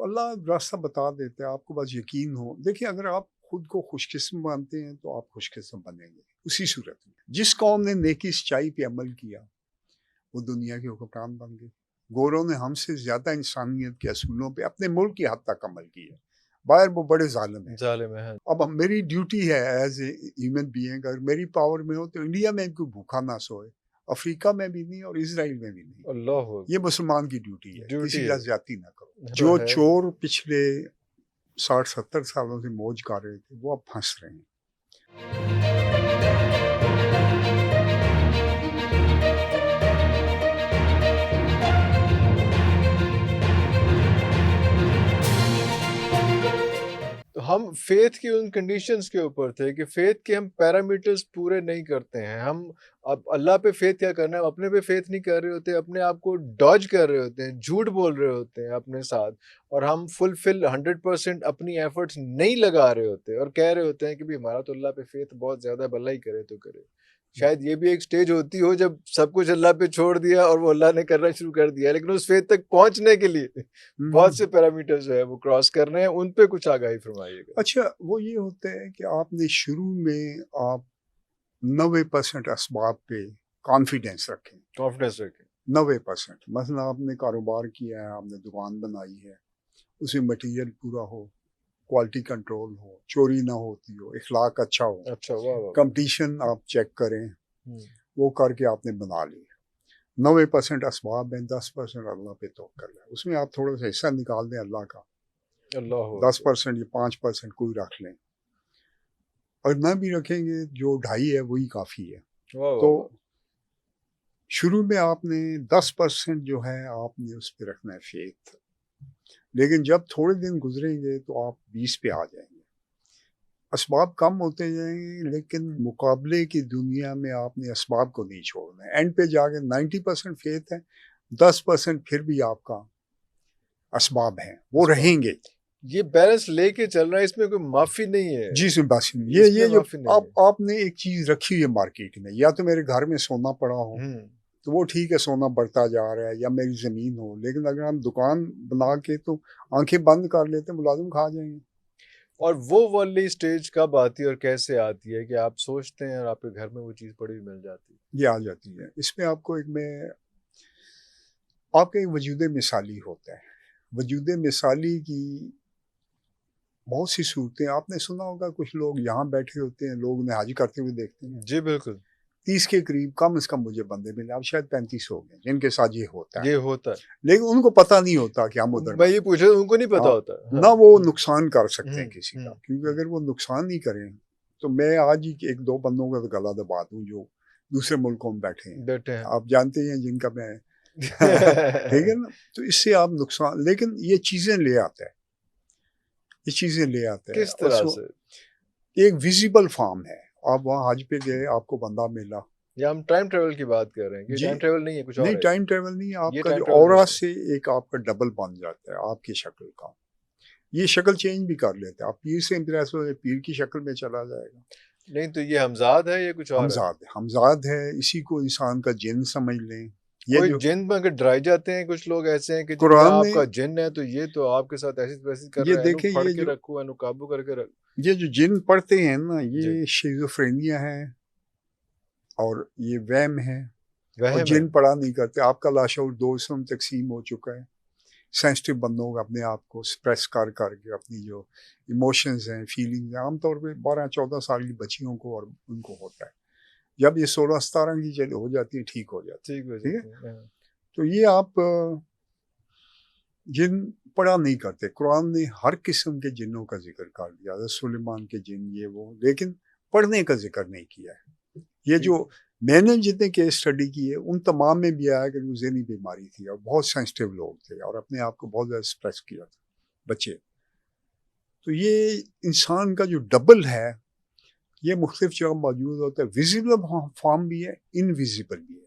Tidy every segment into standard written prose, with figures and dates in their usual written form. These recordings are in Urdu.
تو اللہ راستہ بتا دیتا ہے، آپ کو بس یقین ہو. دیکھیے اگر آپ خود کو خوش قسم مانتے ہیں تو آپ خوش قسم بنیں گے. اسی صورت میں جس قوم نے نیکی سچائی پہ عمل کیا وہ دنیا کے حکمران بن گئے. گوروں نے ہم سے زیادہ انسانیت کے اصولوں پہ اپنے ملک کی حد تک عمل کیا. باہر وہ بڑے ظالم ہیں. ظالم ہے. اب میری ڈیوٹی ہے ایز اے ہیومن بینگ، اگر میری پاور میں ہو تو انڈیا میں کوئی بھوکا نہ سوئے، افریقہ میں بھی نہیں اور اسرائیل میں بھی نہیں. اللہ یہ مسلمان کی ڈیوٹی ہے، ڈیوٹی کسی ہے. کا زیادتی نہ کرو. جو چور پچھلے 60-70 سالوں سے موج کر رہے تھے وہ اب پھنس رہے ہیں. ہم فیتھ کی ان کنڈیشنز کے اوپر تھے کہ فیتھ کے ہم پیرامیٹرز پورے نہیں کرتے ہیں. ہم اب اللہ پہ فیتھ کیا کرنا ہے، اپنے پہ فیتھ نہیں کر رہے ہوتے، اپنے آپ کو ڈاج کر رہے ہوتے ہیں، جھوٹ بول رہے ہوتے ہیں اپنے ساتھ، اور ہم فل 100% اپنی ایفرٹس نہیں لگا رہے ہوتے اور کہہ رہے ہوتے ہیں کہ بھی ہمارا تو اللہ پہ فیتھ بہت زیادہ، بھلا ہی کرے تو کرے. شاید یہ بھی ایک سٹیج ہوتی ہو جب سب کچھ اللہ پہ چھوڑ دیا اور وہ اللہ نے کرنا شروع کر دیا، لیکن اس فیتھ تک پہنچنے کے لیے بہت سے پیرامیٹر جو ہے وہ کراس کرنے ہیں. ان پہ کچھ آگاہی فرمائیے گا. اچھا وہ یہ ہوتا ہے کہ آپ نے شروع میں آپ 90% اسباب پہ کانفیڈینس رکھیں. 90%. مثلا آپ نے کاروبار کیا ہے، آپ نے دکان بنائی ہے، اس میں مٹیریل پورا ہو، کوالٹی کنٹرول ہو، چوری نہ ہوتی ہو، اخلاق اچھا ہو. اچھا واہ. کمپٹیشن آپ چیک کریں، وہ کر کے آپ نے بنا لی. 90% اسباب ہیں، 10% اللہ پہ توکل ہے. اس میں آپ تھوڑا سا حصہ نکال دیں اللہ کا، اللہ 10% یا 5% کوئی رکھ لیں، اور نہ بھی رکھیں گے جو 2.5 ہے وہی کافی ہے. تو شروع میں آپ نے 10% جو ہے آپ نے اس پہ رکھنا ہے فیتھ، لیکن جب تھوڑے دن گزریں گے تو آپ 20 پہ آ جائیں گے. اسباب کم ہوتے جائیں گے، لیکن مقابلے کی دنیا میں آپ نے اسباب کو نہیں چھوڑنا ہے. اینڈ پہ جا کے 90% فیتھ ہے، 10% پھر بھی آپ کا اسباب ہیں، وہ رہیں گے. یہ بیلنس لے کے چل رہا ہے، اس میں کوئی معافی نہیں ہے. جی سن بات سن، یہ جو آپ نے ایک چیز رکھی ہے مارکیٹ میں، یا تو میرے گھر میں سونا پڑا ہو تو وہ ٹھیک ہے، سونا بڑھتا جا رہا ہے، یا میری زمین ہو، لیکن اگر ہم دکان بنا کے تو آنکھیں بند کر لیتے ہیں، ملازم کھا جائیں گے. اور وہ والی سٹیج کب آتی ہے اور کیسے آتی ہے کہ آپ سوچتے ہیں اور آپ کے گھر میں وہ چیز پڑی ہوئی مل جاتی ہے؟ یہ آ جاتی ہے. اس میں آپ کو آپ کا ایک وجود مثالی ہوتا ہے. وجود مثالی کی بہت سی صورتیں آپ نے سنا ہوگا. کچھ لوگ یہاں بیٹھے ہوتے ہیں، لوگ انہیں حج کرتے ہوئے دیکھتے ہیں. جی بالکل. 30 کے قریب کم از کم مجھے بندے ملے، اب شاید 35 ہو گئے جن کے ساتھ یہ ہوتا ہے. یہ ہوتا ہے، لیکن ان کو پتہ نہیں ہوتا کہ ہم ادھر میں یہ پوچھ رہا ہوں، ان کو نہیں پتا ہوتا نہ وہ نقصان کر سکتے ہیں کسی کا. کیونکہ اگر وہ نقصان نہیں کریں تو میں آج ہی 1-2 بندوں کا گلا دبا دوں جو دوسرے ملکوں میں بیٹھے ہیں. آپ جانتے ہیں جن کا میں ٹھیک ہے نا. تو اس سے آپ نقصان، لیکن یہ چیزیں لے آتا ہے. کس طرح سے؟ ایک ویزیبل فارم ہے. آپ وہاں حج پہ گئے، آپ کو بندہ ملا، یا ہم ٹائم ٹریول کی بات کر رہے ہیں کہ ٹائم ٹریول نہیں ہے، کچھ اور نہیں ہے. ٹائم ٹریول نہیں ہے. آپ یہ کا جو time travel اورا نہیں سے ایک آپ کا ڈبل بن جاتا ہے آپ کی شکل کا. یہ شکل چینج بھی کر لیتے ہیں. آپ پیر سے امپریس ہو، پیر کی شکل میں چلا جائے گا. نہیں تو یہ ہمزاد ہے، یہ کچھ اور ہمزاد ہے. اسی کو انسان کا جن سمجھ لیں. کوئی جن میں اگر ڈرائی جاتے ہیں، کچھ لوگ ایسے ہیں کہ قرآن آپ کا جن ہے تو یہ تو آپ کے ساتھ ایسی ویسی کر رہا ہے، دیکھیں پھڑ کے رکھو، اینو قابو کر کے رکھو. یہ جو جن پڑھتے ہیں نا، یہ شیزوفرینیا ہے اور یہ وہم ہے. اور جن پڑھا نہیں کرتے. آپ کا لاشعور 2 حصوں میں تقسیم ہو چکا ہے. سینسٹیو بندوں کو اپنے آپ کو سپریس کر کے اپنی جو ایموشنز ہیں، فیلنگز ہیں، عام طور پہ 12-14 سال کی بچیوں کو اور ان کو ہوتا ہے. جب یہ 16-17 کی ہو جاتی ہے ٹھیک ہو جاتی ہے. ٹھیک ہے. تو یہ آپ جن پڑھا نہیں کرتے. قرآن نے ہر قسم کے جنوں کا ذکر کر دیا، سلیمان کے جن یہ وہ، لیکن پڑھنے کا ذکر نہیں کیا ہے. یہ جو میں نے جتنے کیس اسٹڈی کیے ان تمام میں بھی آیا کہ وہ ذہنی بیماری تھی اور بہت سینسٹیو لوگ تھے اور اپنے آپ کو بہت زیادہ سپریس کیا تھا بچے. تو یہ انسان کا جو ڈبل ہے یہ مختلف جگہ موجود ہوتا ہے. ویزیبل فارم بھی ہے، انویزیبل بھی ہے.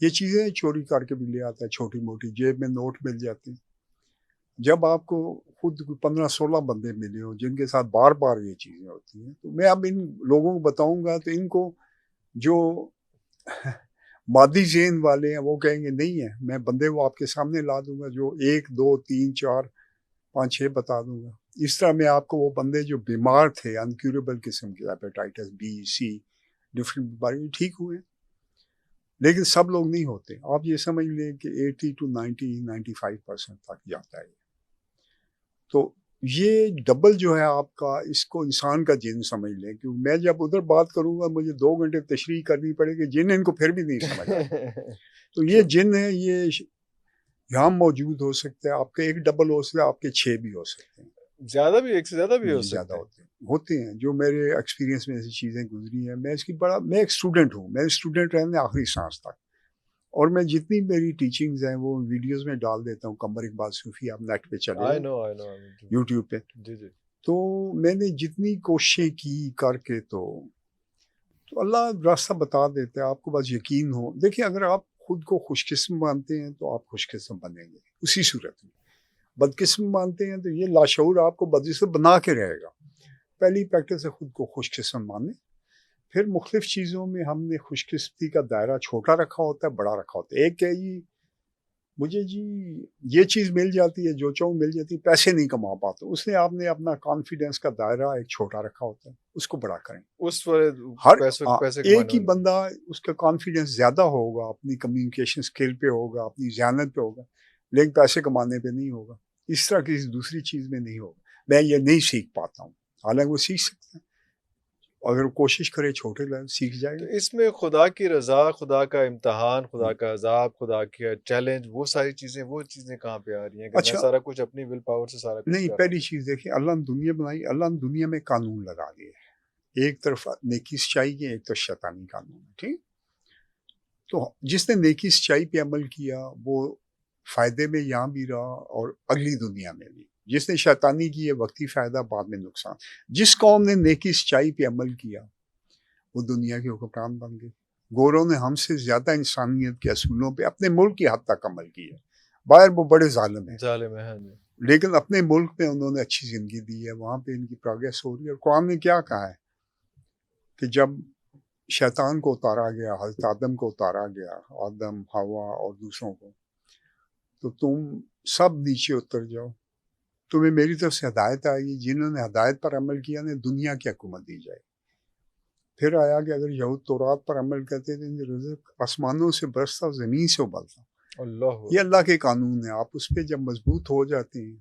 یہ چیزیں چوری کر کے بھی لے آتا ہے، چھوٹی موٹی جیب میں نوٹ مل جاتے ہیں. جب آپ کو خود 15-16 بندے ملے ہوں جن کے ساتھ بار بار یہ چیزیں ہوتی ہیں، تو میں اب ان لوگوں کو بتاؤں گا تو ان کو جو مادی ذہن والے ہیں وہ کہیں گے نہیں ہے، میں بندے کو آپ کے سامنے لا دوں گا جو 1 2 3 4 5-6 بتا دوں گا. اس طرح میں آپ کو وہ بندے جو بیمار تھے انکیوریبل قسم کے ہیپیٹائٹس بی سی ڈفرینٹ بیماری ٹھیک ہوئے, لیکن سب لوگ نہیں ہوتے. آپ یہ سمجھ لیں کہ 80 to 90-95% تک جاتا ہے. تو یہ ڈبل جو ہے آپ کا, اس کو انسان کا جن سمجھ لیں, کیونکہ میں جب ادھر بات کروں گا مجھے 2 گھنٹے تشریح کرنی پڑے گی, جن ان کو پھر بھی نہیں سمجھ آتا. تو یہ جن ہے, یہ یہاں موجود ہو سکتا ہے, آپ کے ایک ڈبل ہو سکتا ہے, آپ کے 6 بھی ہو سکتے ہیں, زیادہ بھی, ایک سے زیادہ بھی ہو زیادہ سکتے ہیں. ہوتے ہیں. جو میرے ایکسپیرینس میں ایسی چیزیں گزری ہیں, میں ایک اسٹوڈنٹ ہوں, میں اسٹوڈنٹ رہنے آخری سانس تک, اور میں جتنی میری ٹیچنگز ہیں وہ ویڈیوز میں ڈال دیتا ہوں. قمر اقبال صوفی آپ نیٹ پہ چلے I know. یوٹیوب پہ. جی جی. تو میں نے جتنی کوششیں کی کر کے تو اللہ راستہ بتا دیتا ہے, آپ کو بس یقین ہو. دیکھیں اگر آپ خود کو خوش قسم مانتے ہیں تو آپ خوش قسم بنیں گے اسی صورت میں. بدقسم مانتے ہیں تو یہ لاشعور آپ کو بدقسم بنا کے رہے گا. پہلی پریکٹس ہے خود کو خوش قسم مانیں. پھر مختلف چیزوں میں ہم نے خوش قسمتی کا دائرہ چھوٹا رکھا ہوتا ہے, بڑا رکھا ہوتا ہے. ایک ہے جی مجھے جی یہ چیز مل جاتی ہے, جو چاہوں مل جاتی ہے, پیسے نہیں کما پاتا, اس نے آپ نے اپنا کانفیڈینس کا دائرہ ایک چھوٹا رکھا ہوتا ہے, اس کو بڑا کریں. اس وقت ہر پیسے ایک ہی بندہ اس کا کانفیڈینس زیادہ ہوگا, اپنی کمیونیکیشن سکل پہ ہوگا, اپنی ذہانت پہ ہوگا, لیکن پیسے کمانے پہ نہیں ہوگا. اس طرح کسی دوسری چیز میں نہیں ہوگا. میں یہ نہیں سیکھ پاتا ہوں, حالانکہ وہ سیکھ سکتے ہیں, اگر کوشش کرے چھوٹے لیول سیکھ جائے تو گا. اس میں خدا کی رضا, خدا کا امتحان, خدا کا عذاب, خدا کا چیلنج, وہ ساری چیزیں کہاں پہ آ رہی ہیں کہ میں اچھا سارا کچھ اپنی ول پاور سے سارا کچھ نہیں, کر رہا پہلی چیز دیکھیں, اللہ نے دنیا بنائی, اللہ نے دنیا میں قانون لگا دیے. ایک طرف نیکی سچائی کے, ایک طرف شیطانی قانون ہے, ٹھیک. تو جس نے نیکی سچائی پہ عمل کیا وہ فائدے میں یہاں بھی رہا اور اگلی دنیا میں بھی. جس نے شیطانی کی ہے وقتی فائدہ, بعد میں نقصان. جس قوم نے نیکی سچائی پہ عمل کیا وہ دنیا کے حکمران بن گئے. گوروں نے ہم سے زیادہ انسانیت کے اصولوں پہ اپنے ملک کی حد تک عمل کیا. باہر وہ بڑے ظالم ہیں, ظالم ہے. ہاں جی. لیکن اپنے ملک میں انہوں نے اچھی زندگی دی ہے, وہاں پہ ان کی پروگریس ہو رہی ہے. اور قرآن نے کیا کہا ہے کہ جب شیطان کو اتارا گیا, حضرت آدم کو اتارا گیا, آدم ہوا اور دوسروں کو, تو تم سب نیچے اتر جاؤ, تمہیں میری طرف سے ہدایت آئے گی, جنہوں نے ہدایت پر عمل کیا نے دنیا کی حکومت دی جائے. پھر آیا کہ اگر یہود تورات پر عمل کرتے تو ان کے رزق آسمانوں سے برستا, زمین سے ابلتا. یہ اللہ کے قانون ہیں. آپ اس پہ جب مضبوط ہو جاتے ہیں,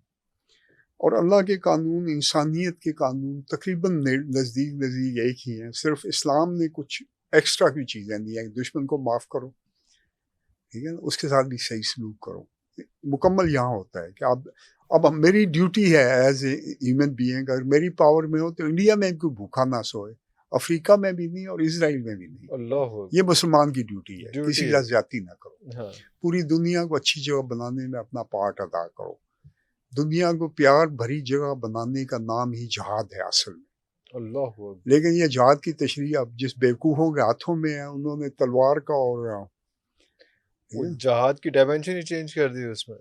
اور اللہ کے قانون انسانیت کے قانون تقریباً نزدیک ایک ہی ہیں, صرف اسلام نے کچھ ایکسٹرا کی چیزیں دی ہیں. دشمن کو معاف کرو, ٹھیک ہے نا, اس کے ساتھ بھی صحیح سلوک کرو. مکمل یہاں ہوتا ہے کہ اب میری ڈیوٹی ہے ایز اے ہیومن بینگ, اگر میری پاور میں ہو تو انڈیا میں کوئی بھوکا نہ سوئے, افریقہ میں بھی نہیں اور اسرائیل میں بھی نہیں. اللہ یہ مسلمان کی ڈیوٹی ہے, کسی کا زیادتی نہ کرو. ہاں. پوری دنیا کو اچھی جگہ بنانے میں اپنا پارٹ ادا کرو. دنیا کو پیار بھری جگہ بنانے کا نام ہی جہاد ہے اصل میں. اللہ. لیکن یہ جہاد کی تشریح اب جس بیوقوفوں کے ہاتھوں میں ہے, انہوں نے تلوار کا اور جہاد کی ڈائمینشن ہی چینج کر دی. اس میں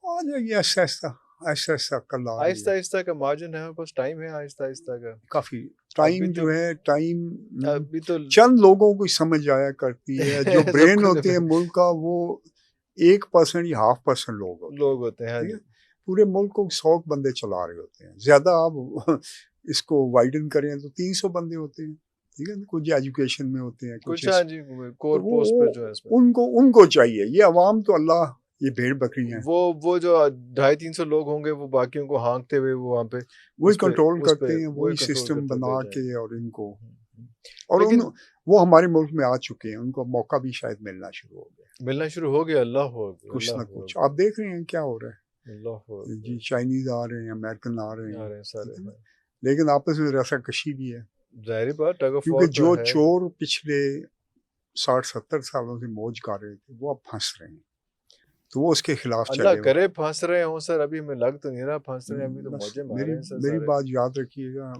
آ جائے گی آہستہ آہستہ کل آ رہی آہستہ ہے. آہستہ کا مارجن ہے, بس ٹائم ہے آہستہ آہستہ کا. کافی ٹائم ابھی تو- جو ہے ٹائم ابھی تو چند لوگوں کو سمجھ آیا کرتی ہے. جو سب برین کو ہوتے ہیں ملک کا وہ 1% یا 0.5% لوگ ہوتے ہیں. ہاں جی. پورے ملک کو 100 بندے چلا رہے ہوتے ہیں. زیادہ آپ اس کو وائڈن کریں تو 300 بندے ہوتے ہیں, ٹھیک ہے. کچھ ایجوکیشن میں ہوتے ہیں, کچھ ہاں جی کور تو پوسٹ پہ جو ہے اس میں ان کو چاہیے. یہ عوام تو اللہ, یہ بھیڑ بکری ہیں, وہ جو 250-300 لوگ ہوں گے وہ باقیوں کو ہانکتے ہوئے وہ وہاں پہ وہی اس پہ- کنٹرول اس پہ- کرتے ہیں, وہی control سسٹم کرتے بنا ہوئے کے, جائیں. اور ان کو اور لیکن وہ ہمارے ملک میں آ چکے ہیں, ان کو موقع بھی شاید ملنا شروع ہو گیا, ملنا شروع ہو گیا. اللہ ہو کچھ نہ کچھ. آپ دیکھ رہے ہیں کیا ہو رہا ہے. اللہ جی چائنیز آ رہے ہیں, امریکن آ رہے آ رہے ہیں, ہیں سارے. لیکن آپس میں رسا کشی بھی ہے, ظاہری بات ٹگ آف کیونکہ وار جو تو ہے. چور پچھلے 60-70 سالوں سے موج کر رہے تھے وہ اب پھنس رہے ہیں, تو وہ اس کے خلاف اللہ چلے. کرے پھنس رہے ہوں سر, ابھی ہمیں لگ تو نہیں رہا پھنس رہے ہیں, ابھی تو بس موجے مار رہے ہیں سر میری سارے. بات یاد رکھیے گا,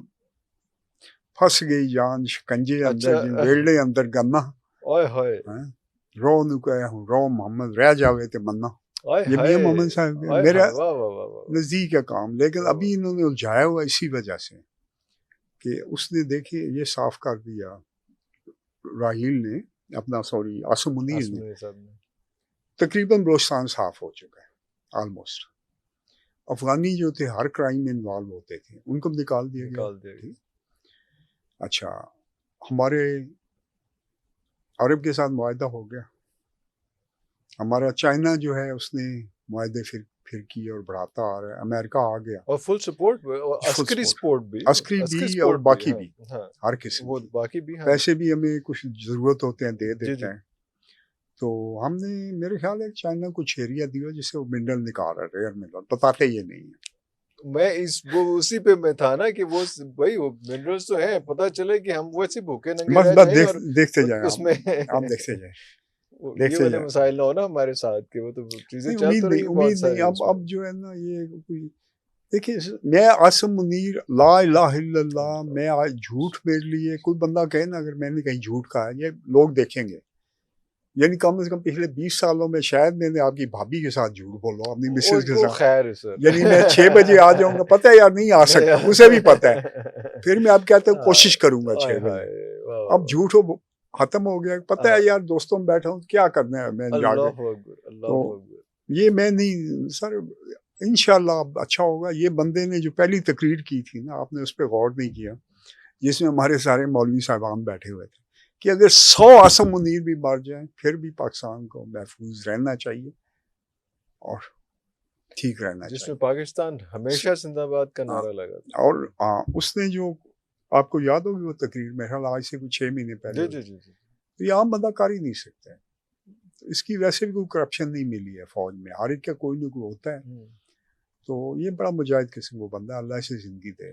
پھنس گئی جان شکنجے اندر, اچھا. ویڑے اندر گنا, اوئے ہوئے رو نو کہ رو محمد رہ جاوے تے منا. اوئے یہ میاں محمد ہائے صاحب اوئے میرا ہائے, واہ واہ واہ واہ. نزدیک ہے کام, لیکن ابھی انہوں نے الجھایا ہوا اسی وجہ سے کہ اس نے دیکھیے یہ صاف کر دیا راہیل نے اپنا, سوری عاصم منیر نے, آسمانی صاحب نے. تقریباً بلوچستان صاف ہو چکا ہے آلموسٹ. افغانی جو تھے ہر کرائم میں انوالو ہوتے تھے، ان کو نکال دیا گیا. نکال دیا گیا. ٹھیک. اچھا ہمارے عرب کے ساتھ معاہدہ ہو گیا. ہمارا چائنا جو ہے اس نے معاہدے پھر کیے اور بڑھاتا آ رہا ہے. امریکہ آ گیا اور فل سپورٹ، عسکری سپورٹ بھی، عسکری بھی اور باقی بھی ہاں ہر قسم وہ کی. باقی بھی. ہاں پیسے بھی ہمیں کچھ ضرورت ہوتے ہیں دے جی دیتے جی. ہیں. تو ہم نے میرے خیال ہے چائنا کو ایریا دیا جس سے وہ منرل نکال رہا ہے، ریئر منرل بتاتے یہ نہیں ہے. میں وہ اسی پہ میں تھا نا کہ وہ بھائی وہ منرلس تو ہیں، پتہ چلے کہ ہم ویسے بھوکے ننگے بس رہ بس جائیں اور دیکھتے جائیں اس میں آپ دیکھتے جائیں یہ دیکھتے والے جائیں. مسائل نہ ہو نا ہمارے ساتھ کہ وہ تو چیزیں نہیں چل تو رہی ہیں بہت امید نہیں. ساری اس میں. اب جو ہے نا یہ کوئی دیکھیے میں عاصم منیر لا الہ الا اللہ، میں آج جھوٹ میرے لیے کوئی بندہ کہے نا اگر میں نے کہیں جھوٹ کہا ہے یہ لوگ دیکھیں گے. یعنی کم سے کم پچھلے 20 سالوں میں شاید میں نے آپ کی بھابھی کے ساتھ جھوٹ بولا، اپنی مسز کے وہ ساتھ. خیر ہے سر. یعنی میں 6 بجے آ جاؤں گا، پتہ ہے یار نہیں آ سکتا، اسے بھی پتہ ہے. پھر میں آپ کہتا ہوں کوشش کروں گا 6 بجے. اب جھوٹ ختم ہو گیا. پتہ ہے یار دوستوں میں بیٹھا ہوں کیا کرنا ہے میں جا کے. اللہ اکبر اللہ اکبر. یہ میں نہیں سر، انشاءاللہ اب اچھا ہوگا. یہ بندے نے جو پہلی تقریر کی تھی نا، آپ نے اس پہ غور نہیں کیا، جس میں ہمارے سارے مولوی صاحبان بیٹھے ہوئے تھے کہ اگر 100 عاصم منیر بھی مر جائیں پھر بھی پاکستان کو محفوظ رہنا چاہیے اور ٹھیک رہنا جس میں چاہیے. پاکستان ہمیشہ زندہ باد کا نعرہ لگا تھا. اور اس نے جو آپ کو یاد ہوگی وہ تقریر میرا خیال آج سے کچھ 6 مہینے پہلے جی جی جی جی. تو یہ عام بندہ کر ہی نہیں سکتا ہے. اس کی ویسے بھی کوئی کرپشن نہیں ملی ہے فوج میں، ہر ایک کا کوئی نہ کوئی ہوتا ہے. تو یہ بڑا مجاہد قسم کو بندہ، اللہ سے زندگی دے.